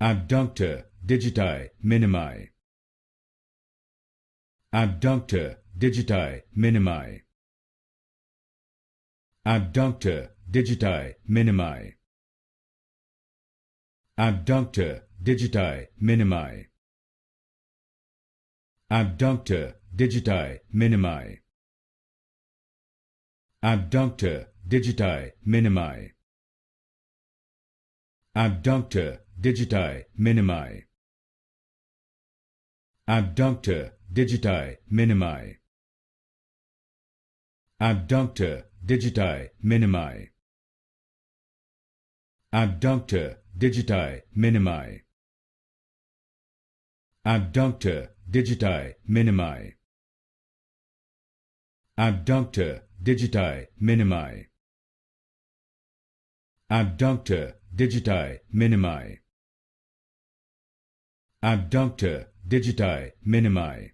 Abductor Digiti Minimi. Abductor Digiti Minimi. Abductor Digiti Minimi. Abductor Digiti Minimi. Abductor Digiti Minimi. Abductor Digiti Minimi. Abductor Digiti Minimi. Abductor Digiti Minimi. Abductor Digiti Minimi. Abductor Digiti Minimi. Abductor Digiti Minimi. Abductor Digiti Minimi. Abductor Digiti Minimi. Abductor Digiti Minimi.